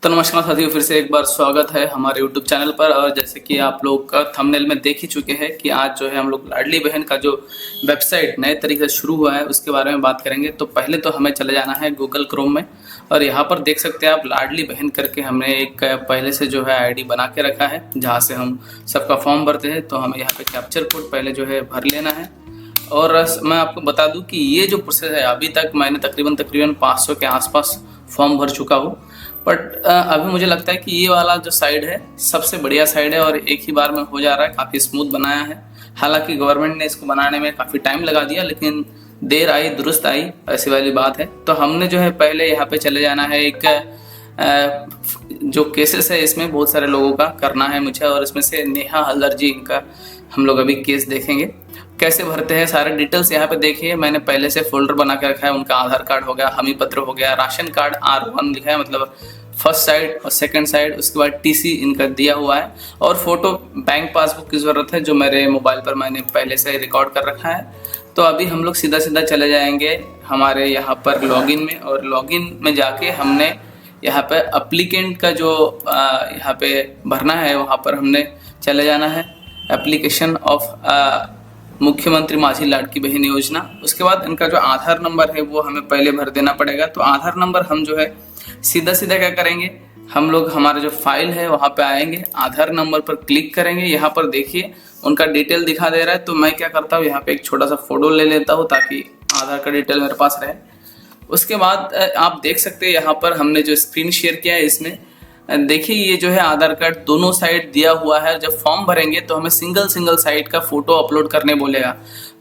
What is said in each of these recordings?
तो नमस्कार साथियों, फिर से एक बार स्वागत है हमारे YouTube चैनल पर। और जैसे कि आप लोग का थंबनेल में देख ही चुके हैं कि आज जो है हम लोग लाडली बहन का जो वेबसाइट नए तरीके से शुरू हुआ है उसके बारे में बात करेंगे। तो पहले तो हमें चले जाना है गूगल क्रोम में, और यहाँ पर देख सकते हैं आप लाडली बहन करके हमने एक पहले से जो है आईडी बना के रखा है जहाँ से हम सबका फॉर्म भरते हैं। तो हमें यहाँ पे कैप्चर कोड पहले जो है भर लेना है। और मैं आपको बता दूं कि ये जो प्रोसेस है अभी तक मैंने तकरीबन 500 के आसपास फॉर्म भर चुका हूँ। बट अभी मुझे लगता है कि ये वाला जो साइड है सबसे बढ़िया साइड है और एक ही बार में हो जा रहा है, काफ़ी स्मूथ बनाया है। हालांकि गवर्नमेंट ने इसको बनाने में काफ़ी टाइम लगा दिया, लेकिन देर आई दुरुस्त आई, ऐसी वाली बात है। तो हमने जो है पहले यहाँ पे चले जाना है। एक जो केसेस है इसमें बहुत सारे लोगों का करना है मुझे, और इसमें से नेहा हल्दर जी इनका हम लोग अभी केस देखेंगे कैसे भरते हैं। सारे डिटेल्स यहाँ पे देखिए, मैंने पहले से फोल्डर बना के रखा है। उनका आधार कार्ड हो गया, हमी पत्र हो गया, राशन कार्ड R1 लिखा है, मतलब फर्स्ट साइड और सेकंड साइड, उसके बाद TC इनका दिया हुआ है, और फोटो बैंक पासबुक की ज़रूरत है जो मेरे मोबाइल पर मैंने पहले से रिकॉर्ड कर रखा है। तो अभी हम लोग सीधा सीधा चले जाएंगे हमारे यहाँ पर लॉगिन में, और लॉगिन में जाके हमने यहाँ पे अप्लीकेंट का जो यहाँ पे भरना है वहाँ पर हमने चले जाना है, एप्लीकेशन ऑफ मुख्यमंत्री माझी लाडकी बहन योजना। उसके बाद इनका जो आधार नंबर है वो हमें पहले भर देना पड़ेगा। तो आधार नंबर हम जो है सीधा सीधा क्या करेंगे, हम लोग हमारा जो फाइल है वहाँ पे आएंगे, आधार नंबर पर क्लिक करेंगे। यहाँ पर देखिए उनका डिटेल दिखा दे रहा है। तो मैं क्या करता हूँ, यहाँ पे एक छोटा सा फोटो ले लेता हूँ ताकि आधार का डिटेल मेरे पास रहे। उसके बाद आप देख सकते हैं यहाँ पर हमने जो स्क्रीन शेयर किया है इसमें देखिए, ये जो है आधार कार्ड दोनों साइड दिया हुआ है। जब फॉर्म भरेंगे तो हमें सिंगल साइड का फोटो अपलोड करने बोलेगा।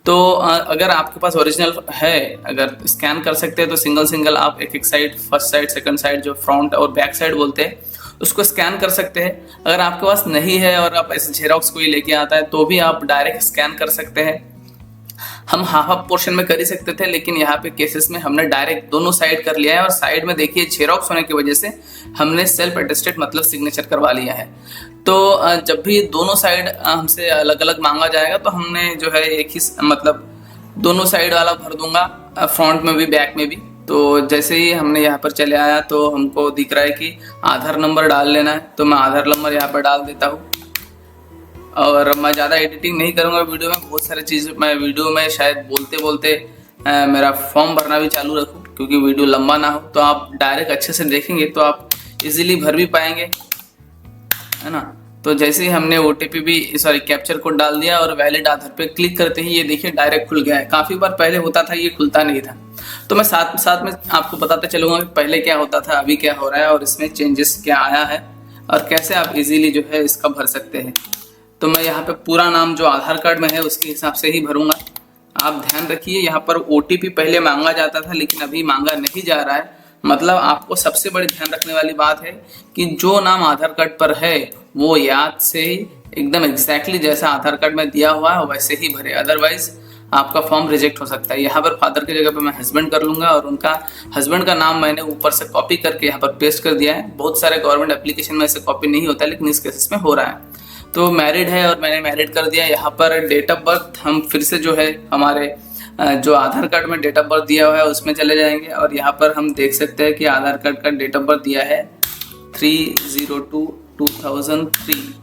तो अगर आपके पास ओरिजिनल है, अगर स्कैन कर सकते हैं तो सिंगल आप एक side, first side, second side, जो फ्रंट और बैक साइड बोलते हैं, उसको स्कैन कर सकते हैं। अगर आपके पास नहीं है और आप ऐसे जेरोक्स कोई लेके आता है तो भी आप डायरेक्ट स्कैन कर सकते हैं। हम हाफ पोर्शन में कर ही सकते थे, लेकिन यहाँ पे केसेस में हमने डायरेक्ट दोनों साइड कर लिया है। और साइड में देखिए जेरोक्स होने की वजह से हमने सेल्फ अटेस्टेड मतलब सिग्नेचर करवा लिया है। तो जब भी दोनों साइड हमसे अलग अलग मांगा जाएगा तो हमने जो है एक ही मतलब दोनों साइड वाला भर दूंगा, फ्रंट में भी बैक में भी। तो जैसे ही हमने यहाँ पर चले आया तो हमको दिख रहा है कि आधार नंबर डाल लेना है। तो मैं आधार नंबर यहाँ पर डाल देता हूँ, और मैं ज़्यादा एडिटिंग नहीं करूँगा वीडियो में। बहुत सारी चीज़ मैं वीडियो में शायद बोलते बोलते मेरा फॉर्म भरना भी चालू रखूँ, क्योंकि वीडियो लंबा ना हो। तो आप डायरेक्ट अच्छे से देखेंगे तो आप इजीली भर भी पाएंगे, है ना। तो जैसे ही हमने OTP भी कैप्चर कोड डाल दिया और वैलिड आधार पे क्लिक करते ही ये देखिए डायरेक्ट खुल गया है। काफ़ी बार पहले होता था ये खुलता नहीं था। तो मैं साथ साथ में आपको बताते चलूँगा कि पहले क्या होता था, अभी क्या हो रहा है, और इसमें चेंजेस क्या आया है, और कैसे आप इजीली जो है इसका भर सकते हैं। तो मैं यहाँ पे पूरा नाम जो आधार कार्ड में है उसके हिसाब से ही भरूंगा। आप ध्यान रखिए, यहाँ पर OTP पहले मांगा जाता था लेकिन अभी मांगा नहीं जा रहा है। मतलब आपको सबसे बड़ी ध्यान रखने वाली बात है कि जो नाम आधार कार्ड पर है वो याद से एकदम एग्जैक्टली जैसा आधार कार्ड में दिया हुआ है वैसे ही भरे, अदरवाइज आपका फॉर्म रिजेक्ट हो सकता है। यहाँ पर फादर की जगह पे मैं हस्बैंड कर लूँगा, और उनका हस्बैंड का नाम मैंने ऊपर से कॉपी करके यहाँ पर पेस्ट कर दिया है। बहुत सारे गवर्नमेंट एप्लीकेशन में ऐसे कॉपी नहीं होता है, लेकिन इस केसेस में हो रहा है। तो मैरिड है और मैंने मैरिड कर दिया। यहाँ पर डेट ऑफ बर्थ हम फिर से जो है हमारे जो आधार कार्ड में डेट ऑफ बर्थ दिया हुआ है उसमें चले जाएंगे, और यहाँ पर हम देख सकते हैं कि आधार कार्ड का डेट ऑफ बर्थ दिया है 3/02/2003।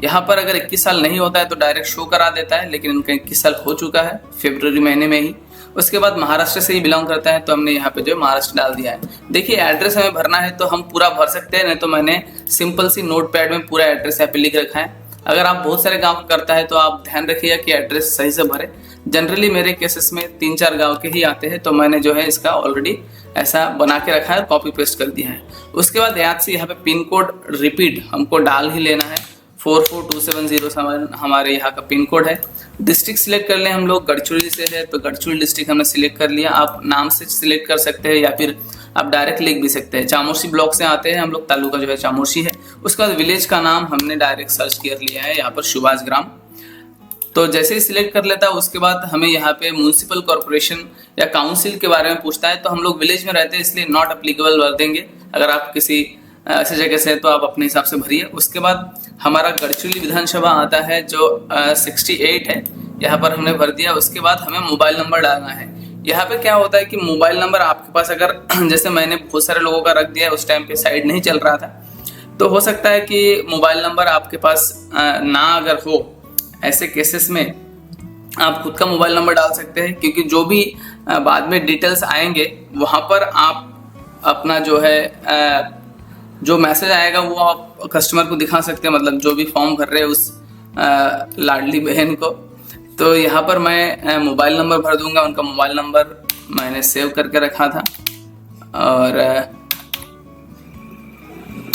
यहाँ पर अगर 21 साल नहीं होता है तो डायरेक्ट शो करा देता है, लेकिन इनका 21 साल हो चुका है फरवरी महीने में ही। उसके बाद महाराष्ट्र से ही बिलोंग करता है, तो हमने यहाँ पे जो महाराष्ट्र डाल दिया है। देखिए एड्रेस हमें भरना है तो हम पूरा भर सकते हैं, नहीं तो मैंने सिंपल सी नोट पैड में पूरा एड्रेस यहाँ पे लिख रखा है। अगर आप बहुत सारे गांव करता है तो आप ध्यान रखिएगा कि एड्रेस सही से भरे। जनरली मेरे केसेस में 3-4 गांव के ही आते हैं, तो मैंने जो है इसका ऑलरेडी ऐसा बना के रखा है, कॉपी पेस्ट कर दिया है। उसके बाद याद से यहाँ पे पिन कोड रिपीट हमको डाल ही लेना है। 442707 हमारे यहाँ का पिन कोड है। डिस्ट्रिक्ट सिलेक्ट कर लें हम लोग, गढ़चिरौली से है तो गढ़चिरौली डिस्ट्रिक्ट हमने सिलेक्ट कर लिया। आप नाम से सिलेक्ट कर सकते हैं या फिर आप डायरेक्ट लिख भी सकते हैं। चामोर्शी ब्लॉक से आते हैं हम लोग, तालुका जो है चामोर्शी है। उसके बाद विलेज का नाम हमने डायरेक्ट सर्च कर लिया है यहाँ पर सुभाष ग्राम। तो जैसे ही सिलेक्ट कर लेता है उसके बाद हमें यहाँ पे म्यूनिसिपल कॉर्पोरेशन या काउंसिल के बारे में पूछता है, तो हम लोग विलेज में रहते हैं इसलिए नॉट अप्लीकेबल भर देंगे। अगर आप किसी ऐसे जगह से तो आप अपने हिसाब से भरिए। उसके बाद हमारा गढ़चिरौली विधानसभा आता है जो 68 है, यहाँ पर हमने भर दिया। उसके बाद हमें मोबाइल नंबर डालना है। यहाँ पे क्या होता है कि मोबाइल नंबर आपके पास अगर जैसे मैंने बहुत सारे लोगों का रख दिया है, उस टाइम पे साइट नहीं चल रहा था, तो हो सकता है कि मोबाइल नंबर आपके पास ना अगर हो, ऐसे केसेस में आप खुद का मोबाइल नंबर डाल सकते हैं, क्योंकि जो भी बाद में डिटेल्स आएंगे वहाँ पर आप अपना जो है जो मैसेज आएगा वो आप कस्टमर को दिखा सकते हैं, मतलब जो भी फॉर्म भर रहे हैं उस लाडली बहन को। तो यहाँ पर मैं मोबाइल नंबर भर दूंगा, उनका मोबाइल नंबर मैंने सेव करके रखा था। और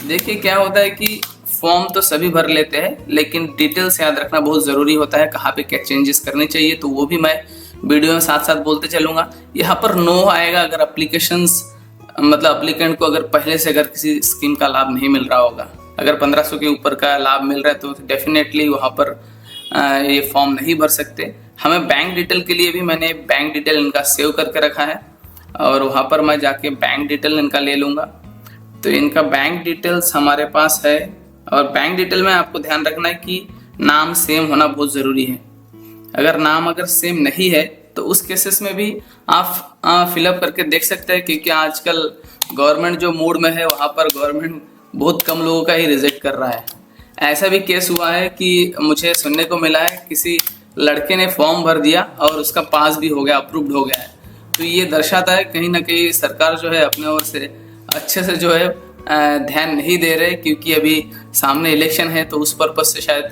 देखिए क्या होता है कि फॉर्म तो सभी भर लेते हैं, लेकिन डिटेल्स याद रखना बहुत ज़रूरी होता है, कहाँ पे क्या चेंजेस करने चाहिए, तो वो भी मैं वीडियो में साथ साथ बोलते चलूँगा। यहाँ पर नो आएगा अगर एप्लीकेशंस मतलब एप्लीकेंट को अगर पहले से अगर किसी स्कीम का लाभ नहीं मिल रहा होगा, अगर 1500 के ऊपर का लाभ मिल रहा है तो डेफिनेटली वहाँ पर ये फॉर्म नहीं भर सकते। हमें बैंक डिटेल के लिए भी मैंने बैंक डिटेल इनका सेव करके रखा है, और वहाँ पर मैं जाके बैंक डिटेल इनका ले लूँगा। तो इनका बैंक डिटेल्स हमारे पास है, और बैंक डिटेल में आपको ध्यान रखना है कि नाम सेम होना बहुत ज़रूरी है। अगर नाम अगर सेम नहीं है तो उस केसेस में भी आप फिलअप करके देख सकते हैं, क्योंकि आजकल गवर्नमेंट जो मूड में है वहाँ पर गवर्नमेंट बहुत कम लोगों का ही रिजेक्ट कर रहा है। ऐसा भी केस हुआ है कि मुझे सुनने को मिला है किसी लड़के ने फॉर्म भर दिया और उसका पास भी हो गया, अप्रूव्ड हो गया है। तो ये दर्शाता है कहीं ना कहीं सरकार जो है अपने ओर से अच्छे से जो है ध्यान नहीं दे रहे, क्योंकि अभी सामने इलेक्शन है तो उस पर्पज से शायद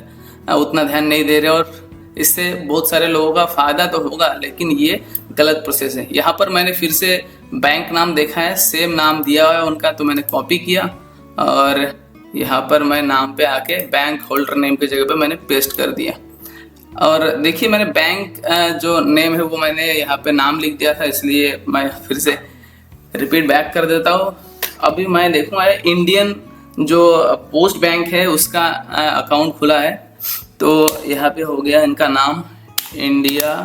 उतना ध्यान नहीं दे रहे, और इससे बहुत सारे लोगों का फायदा तो होगा, लेकिन ये गलत प्रोसेस है। यहाँ पर मैंने फिर से बैंक नाम देखा है, सेम नाम दिया हुआ है उनका, तो मैंने कॉपी किया और यहाँ पर मैं नाम पे आके बैंक होल्डर नेम की जगह पे मैंने पेस्ट कर दिया। और देखिए मैंने बैंक जो नेम है वो मैंने यहाँ पे नाम लिख दिया था, इसलिए मैं फिर से रिपीट बैक कर देता हूँ। अभी मैं देखूँगा इंडियन जो पोस्ट बैंक है उसका अकाउंट खुला है, तो यहाँ पे हो गया इनका नाम इंडिया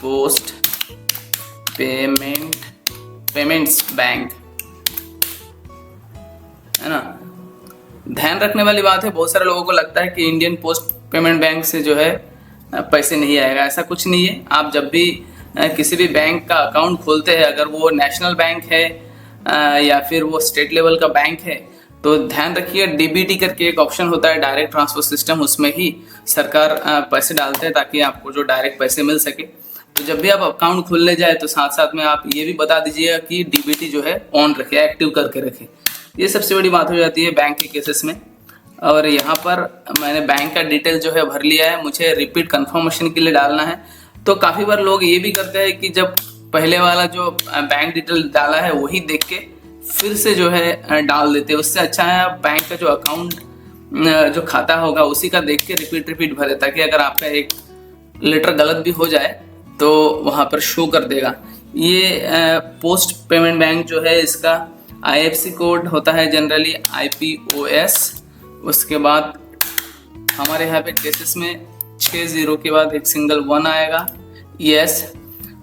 पोस्ट पेमेंट्स बैंक, है ना। ध्यान रखने वाली बात है, बहुत सारे लोगों को लगता है कि इंडियन पोस्ट पेमेंट बैंक से जो है पैसे नहीं आएगा, ऐसा कुछ नहीं है। आप जब भी किसी भी बैंक का अकाउंट खोलते हैं, अगर वो नेशनल बैंक है या फिर वो स्टेट लेवल का बैंक है, तो ध्यान रखिए डीबीटी करके एक ऑप्शन होता है, डायरेक्ट ट्रांसफर सिस्टम, उसमें ही सरकार पैसे डालते हैं ताकि आपको जो डायरेक्ट पैसे मिल सके। तो जब भी आप अकाउंट खोलने जाए तो साथ साथ में आप ये भी बता दीजिएगा कि डीबीटी जो है ऑन रखे, एक्टिव करके रखे। ये सबसे बड़ी बात हो जाती है बैंक के केसेस में। और यहाँ पर मैंने बैंक का डिटेल जो है भर लिया है, मुझे रिपीट कंफर्मेशन के लिए डालना है। तो काफ़ी बार लोग ये भी करते हैं कि जब पहले वाला जो बैंक डिटेल डाला है वही देख के फिर से जो है डाल देते हैं। उससे अच्छा है आप बैंक का जो अकाउंट जो खाता होगा उसी का देख के रिपीट भरे, ताकि अगर आपका एक लेटर गलत भी हो जाए तो वहाँ पर शो कर देगा। ये पोस्ट पेमेंट बैंक जो है इसका IFSC कोड होता है जनरली IPOS। उसके बाद हमारे यहाँ पे केसेस में 6 0 के बाद एक सिंगल 1 आएगा। यस,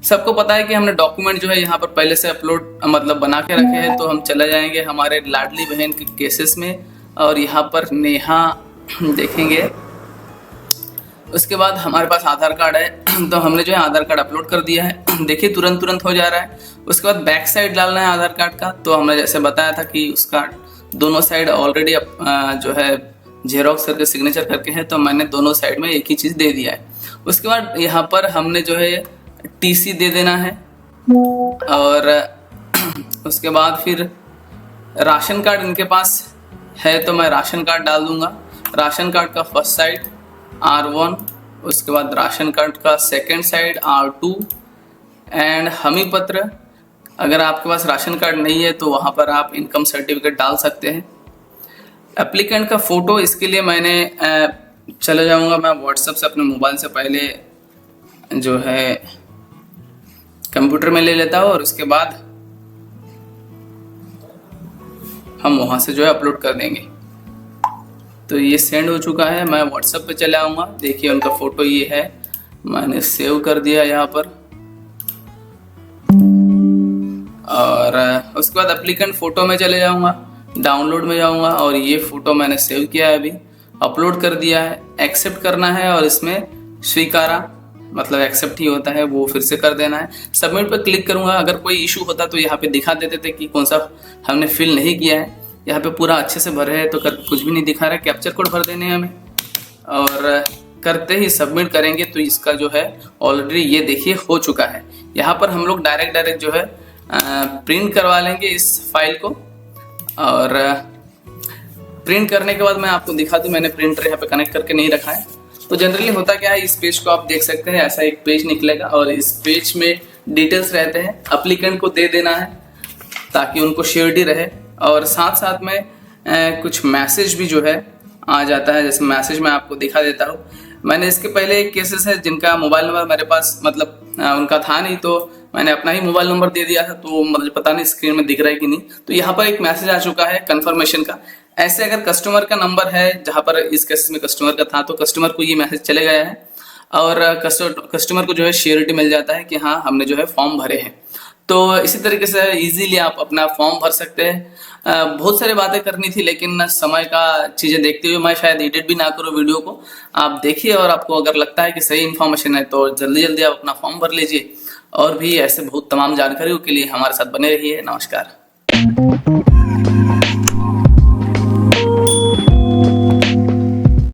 सबको पता है कि हमने डॉक्यूमेंट जो है यहाँ पर पहले से अपलोड मतलब बना के रखे हैं। तो हम चले जाएंगे हमारे लाडली बहन के केसेस में, और यहाँ पर नेहा देखेंगे। उसके बाद हमारे पास आधार कार्ड है, तो हमने जो है आधार कार्ड अपलोड कर दिया है। देखिए तुरंत हो जा रहा है। उसके बाद बैक साइड डालना है आधार कार्ड का, तो हमने जैसे बताया था कि उसका दोनों साइड ऑलरेडी जो है जेरोक्स करके सिग्नेचर करके है, तो मैंने दोनों साइड में एक ही चीज़ दे दिया है। उसके बाद यहाँ पर हमने जो है TC दे देना है, और उसके बाद फिर राशन कार्ड इनके पास है तो मैं राशन कार्ड डाल दूंगा। राशन कार्ड का फर्स्ट साइड R1, उसके बाद राशन कार्ड का सेकंड साइड R2, एंड हमी पत्र। अगर आपके पास राशन कार्ड नहीं है तो वहाँ पर आप इनकम सर्टिफिकेट डाल सकते हैं। एप्लीकेंट का फ़ोटो, इसके लिए मैंने चले जाऊँगा मैं व्हाट्सएप से अपने मोबाइल से पहले जो है कंप्यूटर में ले लेता हूँ, और उसके बाद हम वहाँ से जो है अपलोड कर देंगे। तो ये सेंड हो चुका है, मैं व्हाट्सएप पे चले आऊँगा। देखिए उनका फ़ोटो ये है, मैंने सेव कर दिया यहाँ पर। और उसके बाद एप्लीकेंट फ़ोटो में चले जाऊँगा, डाउनलोड में जाऊँगा, और ये फ़ोटो मैंने सेव किया है अभी। अपलोड कर दिया है, एक्सेप्ट करना है और इसमें स्वीकारा मतलब एक्सेप्ट ही होता है, वो फिर से कर देना है। सबमिट पर क्लिक करूंगा। अगर कोई इशू होता तो यहाँ पे दिखा देते थे कि कौन सा हमने फिल नहीं किया है। यहाँ पे पूरा अच्छे से भरे है तो कुछ भी नहीं दिखा रहा है। कैप्चर कोड भर देने हैं हमें और करते ही सबमिट करेंगे तो इसका जो है ऑलरेडी ये देखिए हो चुका है। यहाँ पर हम लोग डायरेक्ट जो है प्रिंट करवा लेंगे इस फाइल को और प्रिंट करने के बाद मैं आपको दिखा दूं, मैंने प्रिंटर यहाँ पे कनेक्ट करके नहीं रखा है। तो जनरली होता क्या है, इस पेज को आप देख सकते हैं, ऐसा एक पेज निकलेगा और इस पेज में डिटेल्स रहते हैं, अप्लीकेंट को दे देना है ताकि उनको श्योरिटी रहे और साथ साथ में कुछ मैसेज भी जो है आ जाता है। जैसे मैसेज मैं आपको दिखा देता हूँ। मैंने इसके पहले एक केसेस है जिनका मोबाइल नंबर मेरे पास मतलब उनका था नहीं, तो मैंने अपना ही मोबाइल नंबर दे दिया था, तो मुझे पता नहीं स्क्रीन में दिख रहा है कि नहीं। तो यहाँ पर एक मैसेज आ चुका है कंफर्मेशन का। ऐसे अगर कस्टमर का नंबर है, जहाँ पर इस केस में कस्टमर का था, तो कस्टमर को ये मैसेज चले गया है और कस्टमर को जो है श्योरिटी मिल जाता है कि हाँ हमने जो है फॉर्म भरे हैं। तो इसी तरीके से इजीली आप अपना फॉर्म भर सकते हैं। बहुत सारी बातें करनी थी लेकिन समय का चीज़ें देखते हुए मैं शायद एडिट भी ना करूँ वीडियो को। आप देखिए और आपको अगर लगता है कि सही इन्फॉर्मेशन है तो जल्दी जल्दी आप अपना फॉर्म भर लीजिए। और भी ऐसे बहुत तमाम जानकारियों के लिए हमारे साथ बने रहिए। नमस्कार।